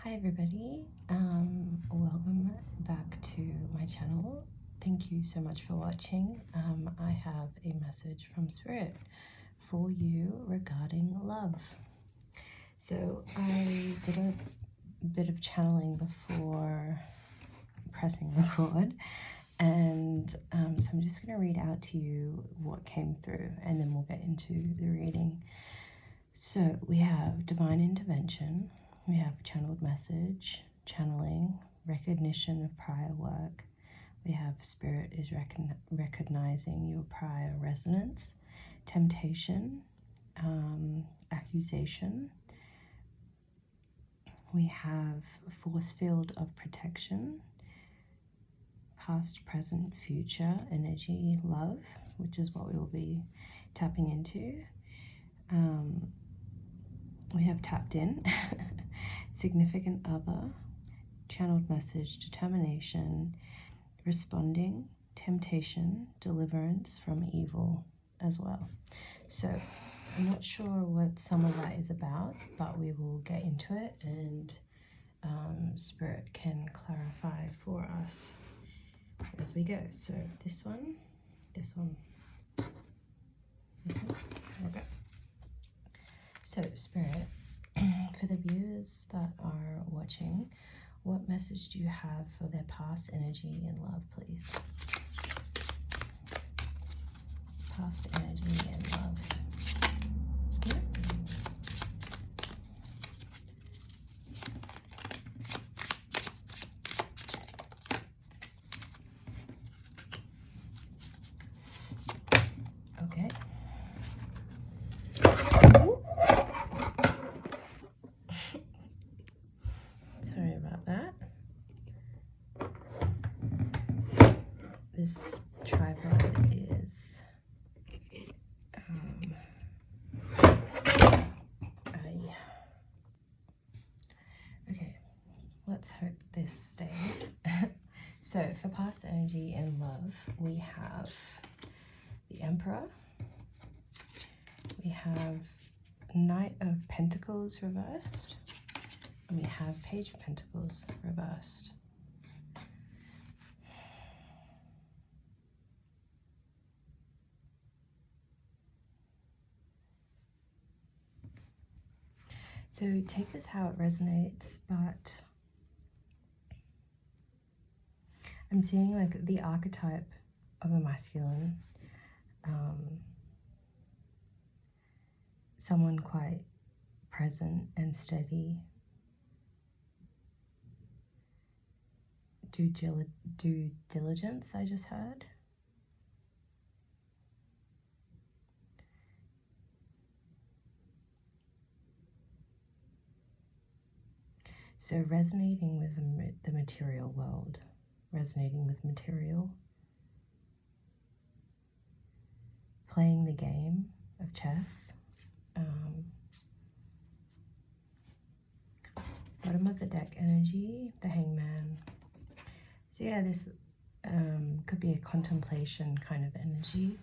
Hi everybody, welcome back to my channel. Thank you so much for watching. I have a message from Spirit for you regarding love. So I did a bit of channeling before pressing record, and so I'm just going to read out to you what came through and then we'll get into the reading. So we have divine intervention, we have channeled message, channeling, recognition of prior work. We have spirit is recognizing your prior resonance, temptation, accusation. We have force field of protection, past, present, future, energy, love, which is what we will be tapping into. We have tapped in, significant other, channeled message, determination, responding, temptation, deliverance from evil as well. So I'm not sure what some of that is about, but we will get into it and Spirit can clarify for us as we go. So this one, this one, this one, okay. So Spirit, for the viewers that are watching, what message do you have for their past energy and love, please? Past energy and love. Yep. Okay. Sorry about that. This tripod is okay, let's hope this stays. So for past energy and love, we have the Emperor, we have Knight of Pentacles reversed, and we have Page of Pentacles reversed. So take this how it resonates, but I'm seeing like the archetype of a masculine, someone quite present and steady, due diligence, I just heard. So resonating with the material world, resonating with material, playing the game of chess. Bottom of the deck energy, the Hangman. So yeah, this could be a contemplation kind of energy.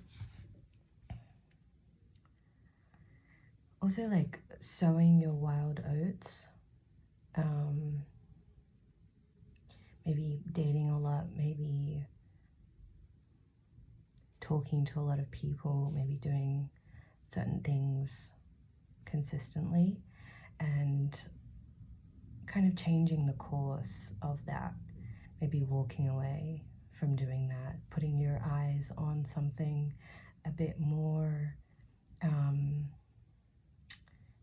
Also like sowing your wild oats. Maybe dating a lot, maybe talking to a lot of people, maybe doing certain things consistently and kind of changing the course of that, maybe walking away from doing that, putting your eyes on something a bit more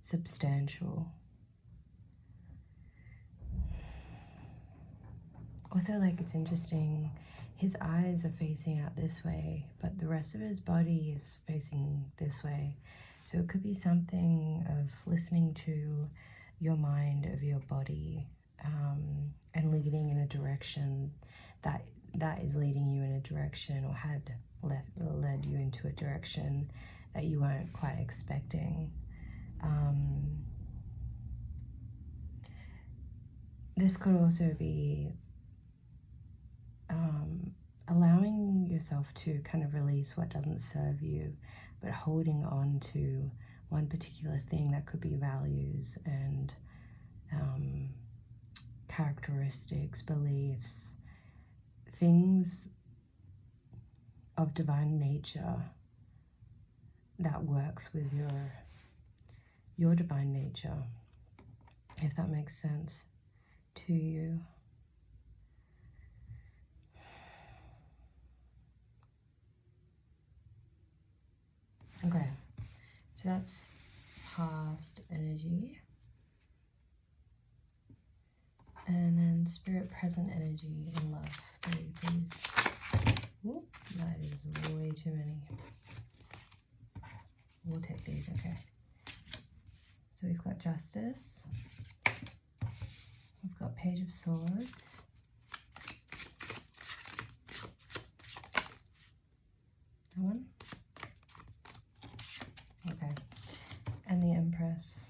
substantial. Also, like, it's interesting, his eyes are facing out this way, but the rest of his body is facing this way. So it could be something of listening to your mind, of your body, and leading in a direction that is leading you in a direction, or had led you into a direction that you weren't quite expecting. This could also be allowing yourself to kind of release what doesn't serve you, but holding on to one particular thing that could be values and characteristics, beliefs, things of divine nature that works with your divine nature, if that makes sense to you. Okay, so that's past energy. And then spirit present energy in love. 3, please. Ooh, that is way too many. We'll take these, okay. So we've got Justice. We've got Page of Swords. That one? Okay. And the Empress.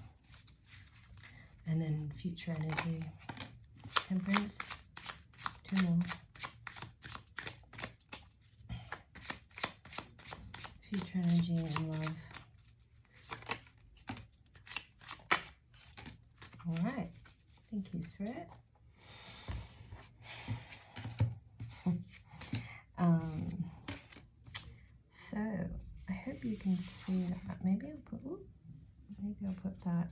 And then future energy. Temperance. 2 more. Future energy and love. All right. Thank you, Spirit. So I hope you can see that. Maybe I'll put that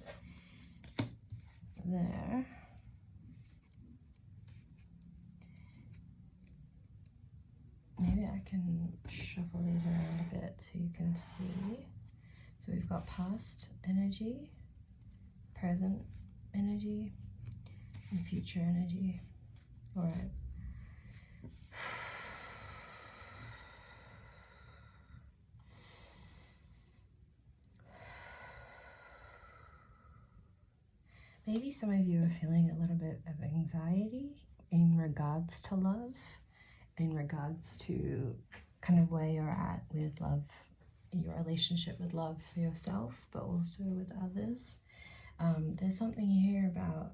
there. Maybe I can shuffle these around a bit so you can see. So we've got past energy, present energy, and future energy. All right. Maybe some of you are feeling a little bit of anxiety in regards to love, in regards to kind of where you're at with love, your relationship with love for yourself, but also with others. There's something here about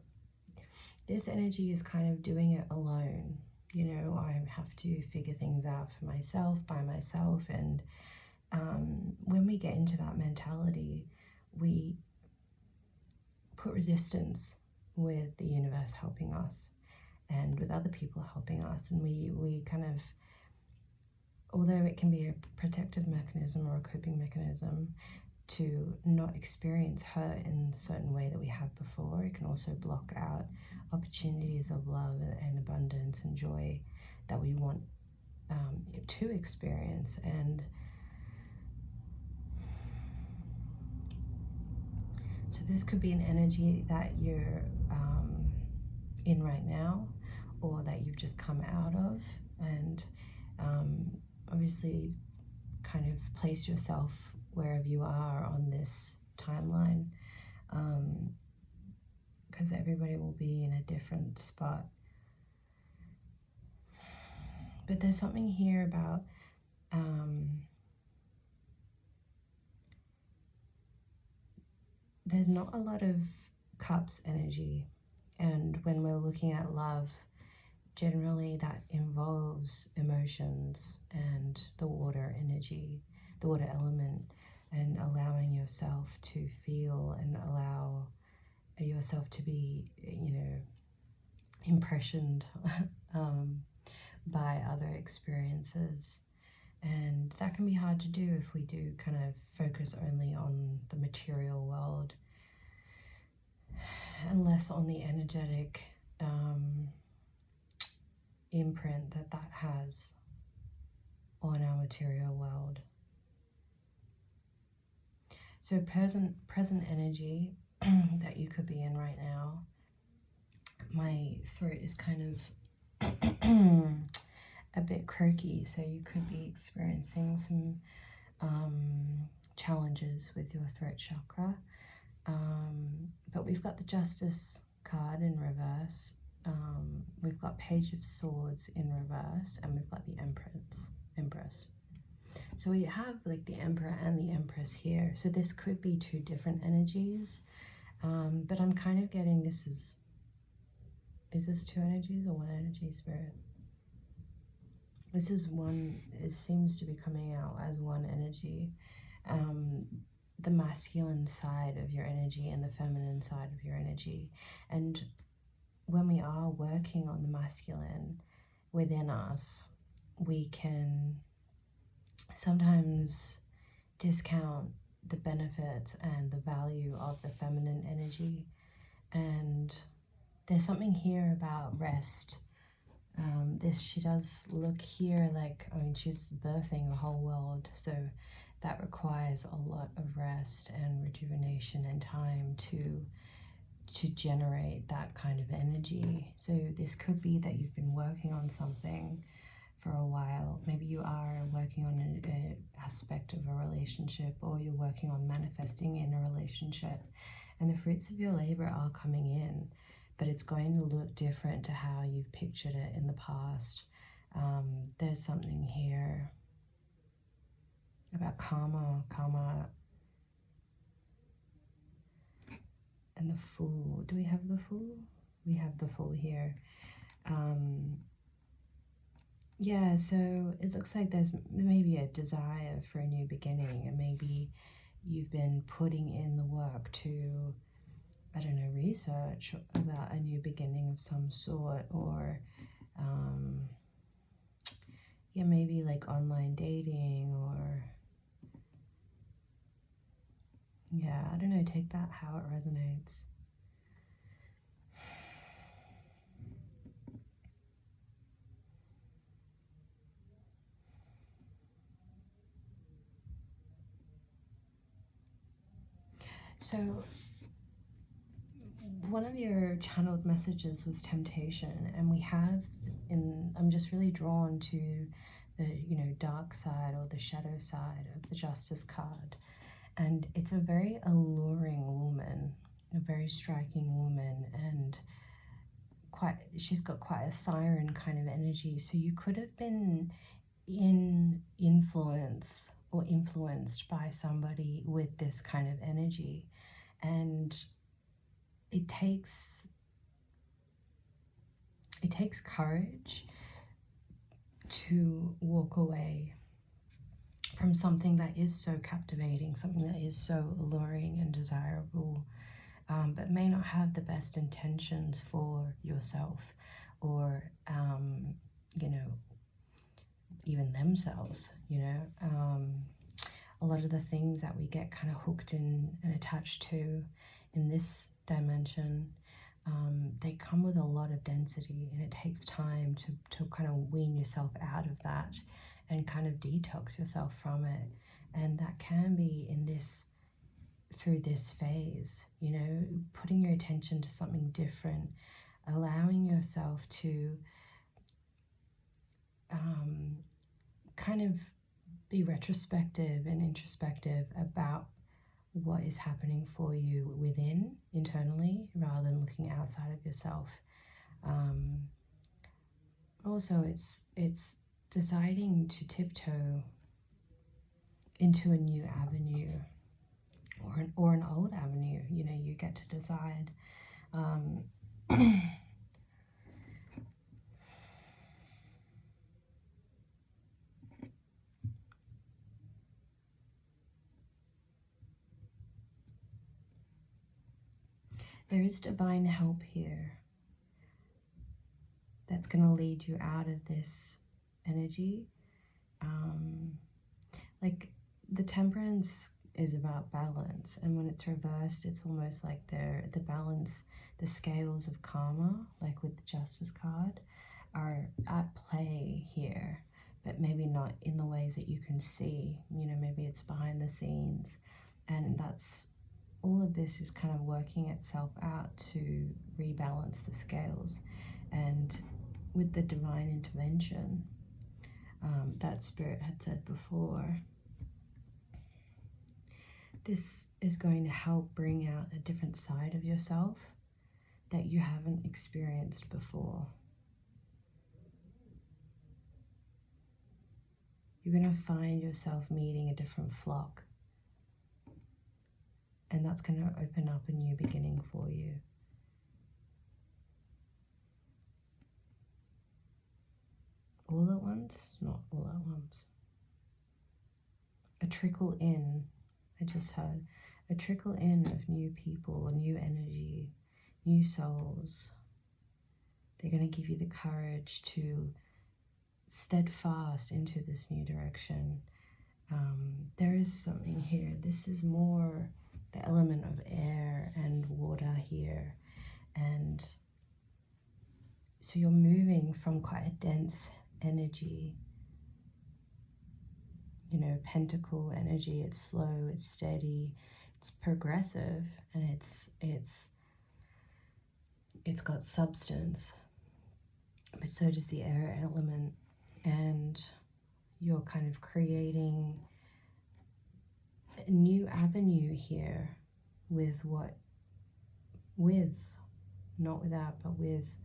this energy is kind of doing it alone. You know, I have to figure things out for myself, by myself. And when we get into that mentality, we put resistance with the universe helping us and with other people helping us. And we kind of, although it can be a protective mechanism or a coping mechanism to not experience hurt in a certain way that we have before, it can also block out opportunities of love and abundance and joy that we want to experience. And so this could be an energy that you're in right now, or that you've just come out of, and obviously kind of place yourself wherever you are on this timeline, because everybody will be in a different spot. But there's something here about there's not a lot of cups energy, and when we're looking at love, generally that involves emotions and the water energy, the water element, and allowing yourself to feel and allow yourself to be, you know, impressioned by other experiences. And that can be hard to do if we do kind of focus only on the material world and less on the energetic imprint that has on our material world. So present energy that you could be in right now, my throat is kind of a bit croaky, so you could be experiencing some challenges with your throat chakra. But we've got the Justice card in reverse. We've got Page of Swords in reverse, and we've got the Empress. So we have like the Emperor and the Empress here. So this could be 2 different energies, but I'm kind of getting this is this 2 energies or 1 energy, Spirit? This is one. It seems to be coming out as 1 energy. The masculine side of your energy and the feminine side of your energy. And when we are working on the masculine within us, we can sometimes discount the benefits and the value of the feminine energy. And there's something here about rest. She does look here like, I mean, she's birthing a whole world, so that requires a lot of rest and rejuvenation and time to generate that kind of energy. So this could be that you've been working on something for a while. Maybe you are working on an aspect of a relationship, or you're working on manifesting in a relationship, and the fruits of your labor are coming in, but it's going to look different to how you've pictured it in the past. There's something here about karma and the Fool. Do we have the Fool? We have the Fool here. Yeah, so it looks like there's maybe a desire for a new beginning, and maybe you've been putting in the work to, I don't know, research about a new beginning of some sort, or yeah, maybe like online dating, or yeah, I don't know, take that how it resonates. So one of your channeled messages was temptation, and we have I'm just really drawn to the, you know, dark side or the shadow side of the Justice card. And it's a very alluring woman, a very striking woman, and she's got quite a siren kind of energy. So you could have been influenced by somebody with this kind of energy. And it takes courage to walk away from something that is so captivating, something that is so alluring and desirable, but may not have the best intentions for yourself, or you know, even themselves. You know, a lot of the things that we get kind of hooked in and attached to in this dimension, they come with a lot of density, and it takes time to kind of wean yourself out of that and kind of detox yourself from it. And that can be through this phase, you know, putting your attention to something different, allowing yourself to kind of be retrospective and introspective about what is happening for you within, internally, rather than looking outside of yourself. Also, it's deciding to tiptoe into a new avenue, or an old avenue. You know, you get to decide. There is divine help here that's going to lead you out of this energy. Like the Temperance is about balance, and when it's reversed, it's almost like the balance, the scales of karma, like with the Justice card, are at play here, but maybe not in the ways that you can see. You know, maybe it's behind the scenes, and that's all of this is kind of working itself out to rebalance the scales. And with the divine intervention that Spirit had said before, this is going to help bring out a different side of yourself that you haven't experienced before. You're going to find yourself meeting a different flock, and that's going to open up a new beginning for you. All at once? Not all at once. A trickle in, I just heard, a trickle in of new people, new energy, new souls. They're going to give you the courage to steadfast into this new direction. There is something here. This is more the element of air and water here. And so you're moving from quite a dense energy, you know, pentacle energy. It's slow, it's steady, it's progressive, and it's got substance. But so does the air element. And you're kind of creating a new avenue here not without, but with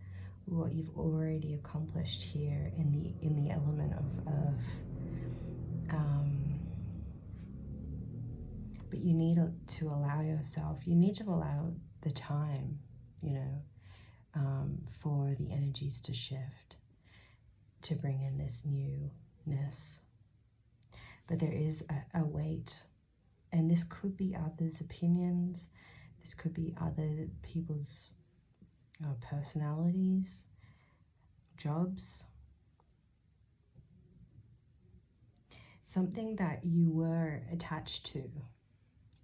what you've already accomplished here in the element of earth. But you need to allow yourself, you need to allow the time, you know, for the energies to shift, to bring in this newness. But there is a weight, and this could be others' opinions, this could be other people's personalities, jobs, something that you were attached to,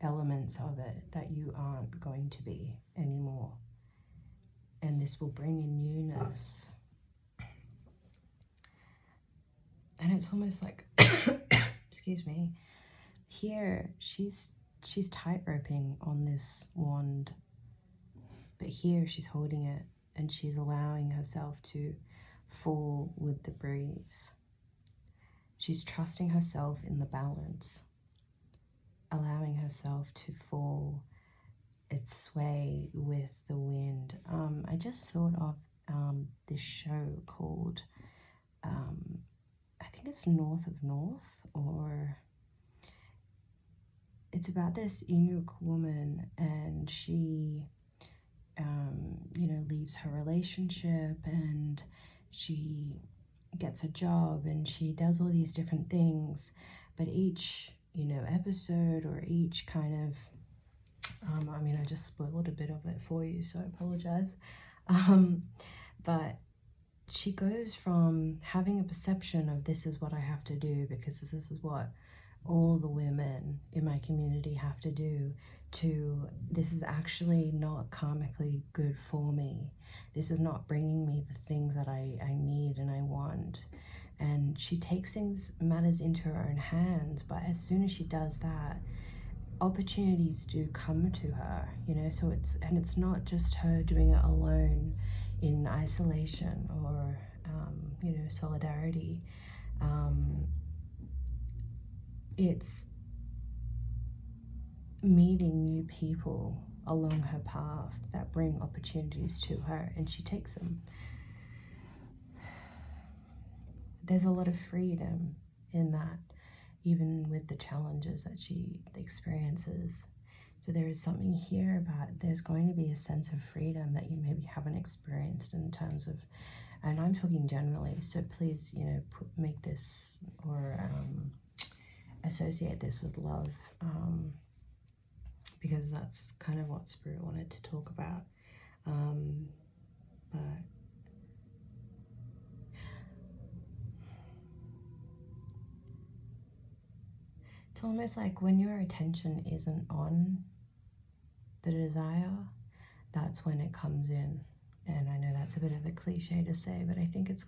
elements of it that you aren't going to be anymore. And this will bring in newness. And it's almost like, excuse me, here she's tight-roping on this wand, but here she's holding it and she's allowing herself to fall with the breeze. She's trusting herself in the balance, allowing herself to fall, its sway with the wind. I just thought of this show called, I think it's North of North, or it's about this Inuk woman, and she, you know, leaves her relationship and she gets a job and she does all these different things, but each, you know, episode or each kind of, I mean, I just spoiled a bit of it for you, so I apologize. But she goes from having a perception of this is what I have to do because this is what all the women in my community have to do, to this is actually not karmically good for me. This is not bringing me the things that I need and I want. And she takes matters into her own hands, but as soon as she does that, opportunities do come to her, you know. So it's not just her doing it alone in isolation or you know, solidarity. It's meeting new people along her path that bring opportunities to her, and she takes them. There's a lot of freedom in that, even with the challenges that she experiences. So there is something here about there's going to be a sense of freedom that you maybe haven't experienced in terms of, and I'm talking generally, so please, you know, make this or associate this with love, because that's kind of what Spirit wanted to talk about. But it's almost like when your attention isn't on the desire, that's when it comes in. And I know that's a bit of a cliche to say, but I think it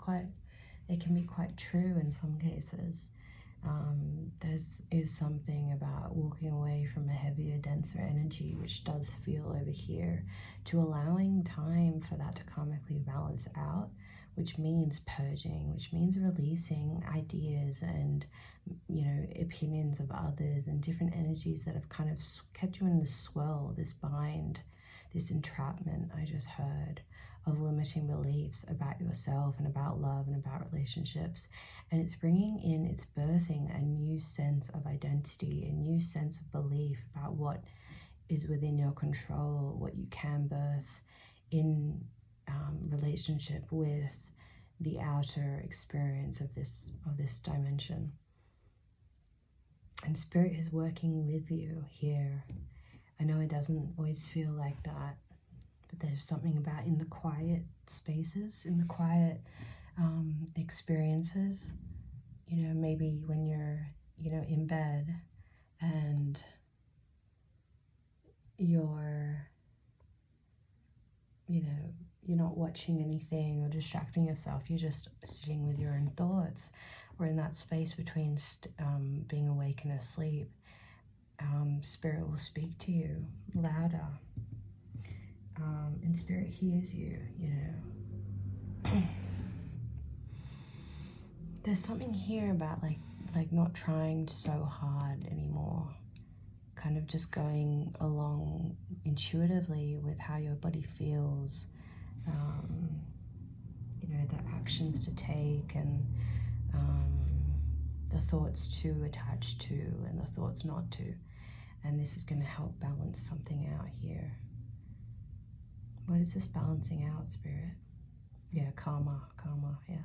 can be quite true in some cases. Is something about walking away from a heavier, denser energy, which does feel over here, to allowing time for that to karmically balance out, which means purging, which means releasing ideas and, you know, opinions of others and different energies that have kind of kept you in this swirl, this bind, this entrapment, I just heard, of limiting beliefs about yourself and about love and about relationships. And it's birthing a new sense of identity, a new sense of belief about what is within your control, what you can birth in relationship with the outer experience of this dimension. And Spirit is working with you here. I know it doesn't always feel like that, but there's something about in the quiet spaces, in the quiet experiences, you know, maybe when you're, you know, in bed and you're, you know, you're not watching anything or distracting yourself, you're just sitting with your own thoughts, or in that space between being awake and asleep. Spirit will speak to you louder, and Spirit hears you, you know. There's something here about like not trying so hard anymore, kind of just going along intuitively with how your body feels, you know, the actions to take, and the thoughts to attach to and the thoughts not to. And this is going to help balance something out here. What is this balancing out, Spirit? Yeah, karma, yeah.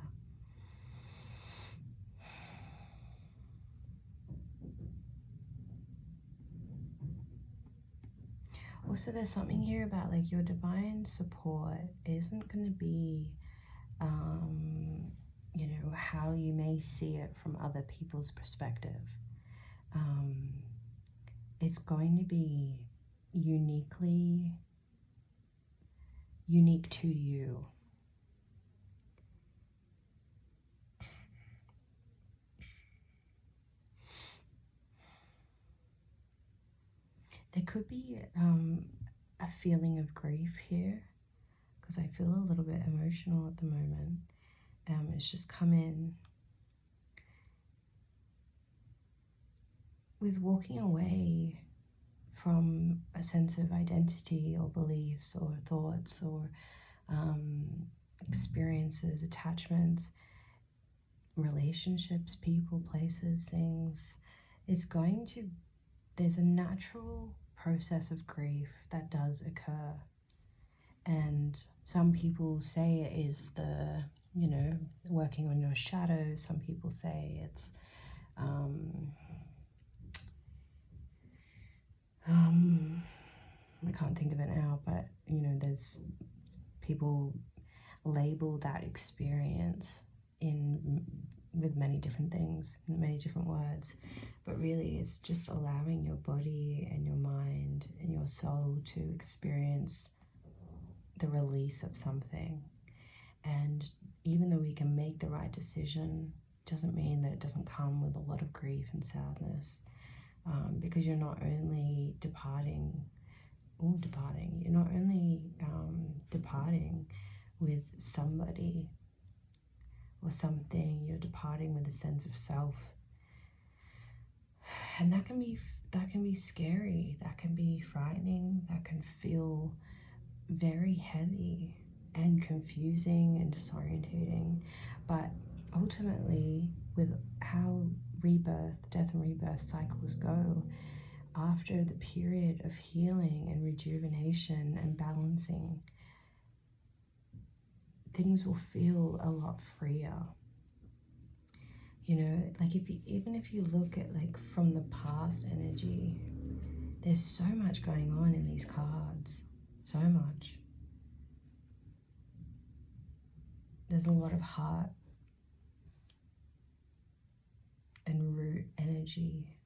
Also, there's something here about like your divine support isn't going to be, you know, how you may see it from other people's perspective. It's going to be unique to you. There could be a feeling of grief here, because I feel a little bit emotional at the moment. It's just come in. With walking away from a sense of identity or beliefs or thoughts or experiences, attachments, relationships, people, places, things, there's a natural process of grief that does occur. And some people say it is the, you know, working on your shadow. Some people say it's I can't think of it now, but you know, there's people label that experience with many different things, many different words, but really it's just allowing your body and your mind and your soul to experience the release of something. And even though we can make the right decision, doesn't mean that it doesn't come with a lot of grief and sadness, because you're not only departing with somebody or something, you're departing with a sense of self. And that can be scary, that can be frightening, that can feel very heavy and confusing and disorientating. But ultimately, with how death and rebirth cycles go, after the period of healing and rejuvenation and balancing, things will feel a lot freer. You know, like even if you look at like from the past energy, there's so much going on in these cards, so much. There's a lot of heart and root energy.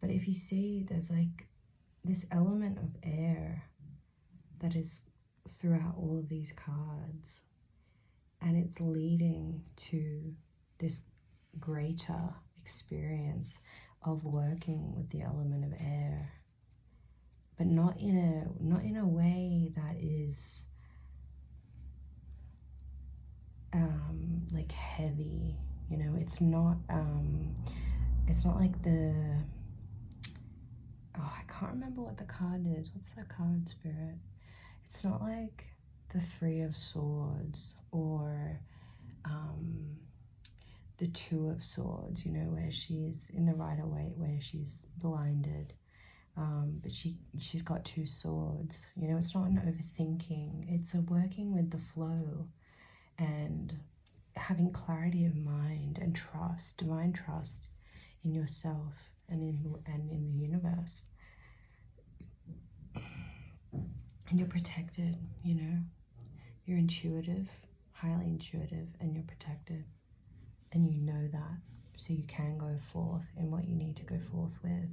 But if you see, there's like this element of air that is throughout all of these cards, and it's leading to this greater experience of working with the element of air, but not in a way that is like heavy. You know, it's not like the, I can't remember what the card is. What's the card, Spirit? It's not like the Three of Swords or the Two of Swords, you know, where she's in the Rider-Waite, where she's blinded, but she's got two swords. You know, it's not an overthinking. It's a working with the flow and having clarity of mind and trust, divine trust in yourself and in the universe. And you're protected, you know. You're intuitive, highly intuitive, and you're protected. And you know that. So you can go forth in what you need to go forth with.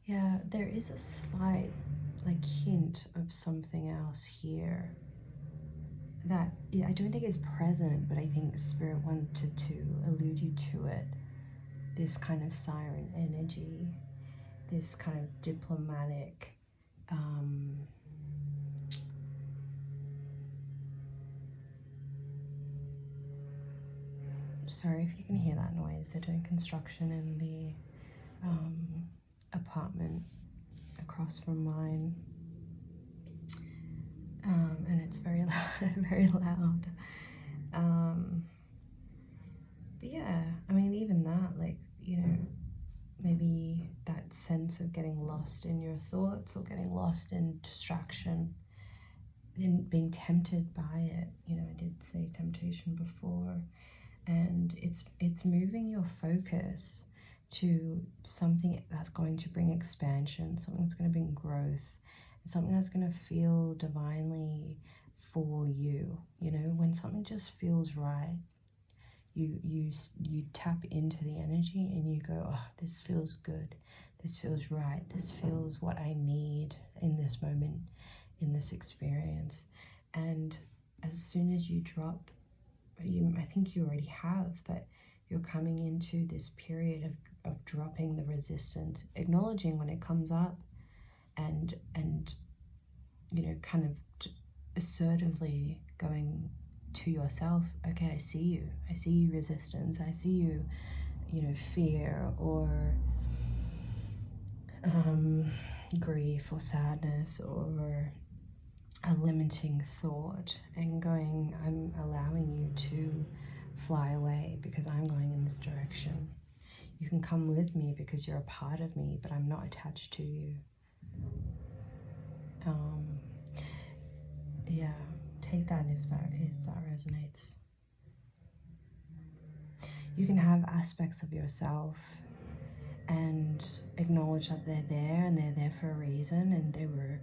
Yeah, there is a slight hint of something else here that I don't think is present, but I think Spirit wanted to allude you to it. This kind of siren energy, this kind of diplomatic, sorry if you can hear that noise. They're doing construction in the apartment across from mine, and it's very very loud. But yeah, I mean, even that, maybe that sense of getting lost in your thoughts or getting lost in distraction, in being tempted by it. I did say temptation before, and it's moving your focus to something that's going to bring expansion, something that's going to bring growth, something that's going to feel divinely for you. When something just feels right, you tap into the energy and you go, oh, this feels good, this feels right, this feels what I need in this moment, in this experience. And as soon as you drop, I think you already have, but you're coming into this period of dropping the resistance, acknowledging when it comes up, and kind of assertively going to yourself, okay, I see you resistance, I see you, fear or grief or sadness or a limiting thought, and going, I'm allowing you to fly away because I'm going in this direction. You can come with me because you're a part of me, but I'm not attached to you. Yeah, take that if that resonates. You can have aspects of yourself and acknowledge that they're there, and they're there for a reason, and they were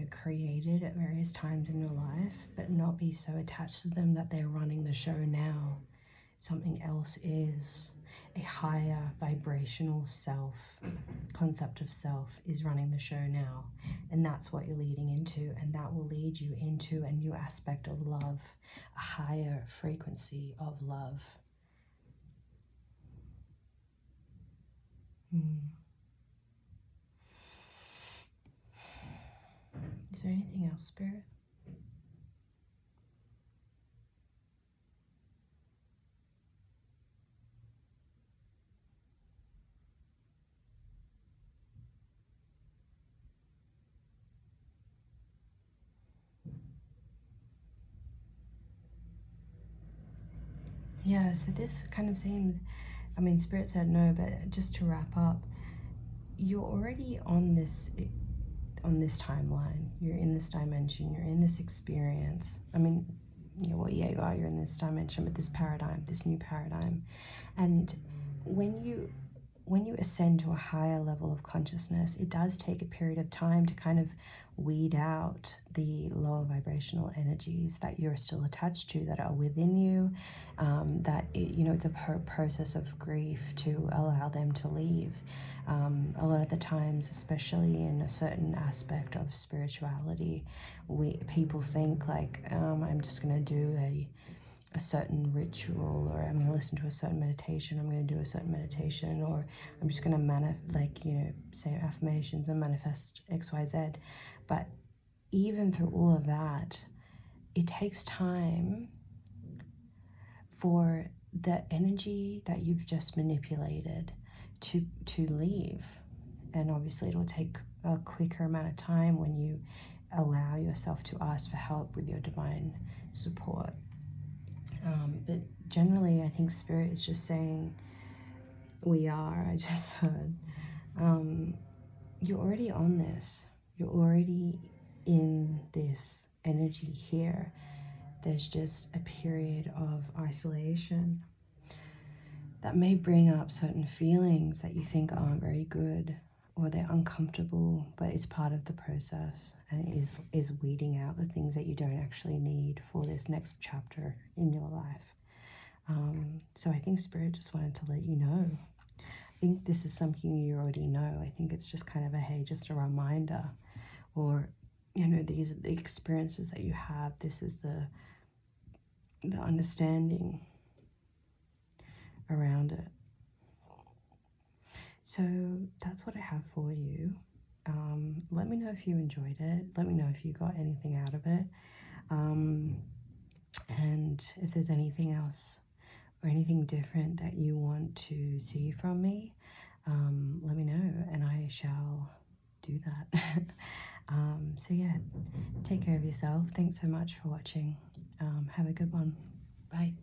created at various times in your life, but not be so attached to them that they're running the show now. Something else is. A higher vibrational self, concept of self, is running the show now, and that's what you're leading into, and that will lead you into a new aspect of love, a higher frequency of love. Is there anything else, Spirit? Yeah, so this kind of seems, Spirit said no, but just to wrap up, you're already on this timeline. You're in this dimension, you're in this experience. You are, you're in this dimension, but this paradigm, this new paradigm. And when you ascend to a higher level of consciousness, it does take a period of time to kind of weed out the lower vibrational energies that you're still attached to, that are within you, it's a process of grief to allow them to leave. A lot of the times, especially in a certain aspect of spirituality, people think I'm just going to do a certain ritual, or I'm going to listen to a certain meditation, I'm going to do a certain meditation, or I'm just going to say affirmations and manifest XYZ. But even through all of that, it takes time for the energy that you've just manipulated to leave. And obviously it'll take a quicker amount of time when you allow yourself to ask for help with your divine support. But generally, I think Spirit is just saying, I just heard, you're already on this. You're already in this energy here, there's just a period of isolation that may bring up certain feelings that you think aren't very good or they're uncomfortable, but it's part of the process, and it is weeding out the things that you don't actually need for this next chapter in your life. So I think Spirit just wanted to let you know. I think this is something you already know. I think it's just kind of a, hey, just a reminder, or, you know, these are the experiences that you have. This is the understanding around it. So that's what I have for you. Let me know if you enjoyed it. Let me know if you got anything out of it. And if there's anything else or anything different that you want to see from me, let me know and I shall do that. So yeah, take care of yourself. Thanks so much for watching. Have a good one. Bye.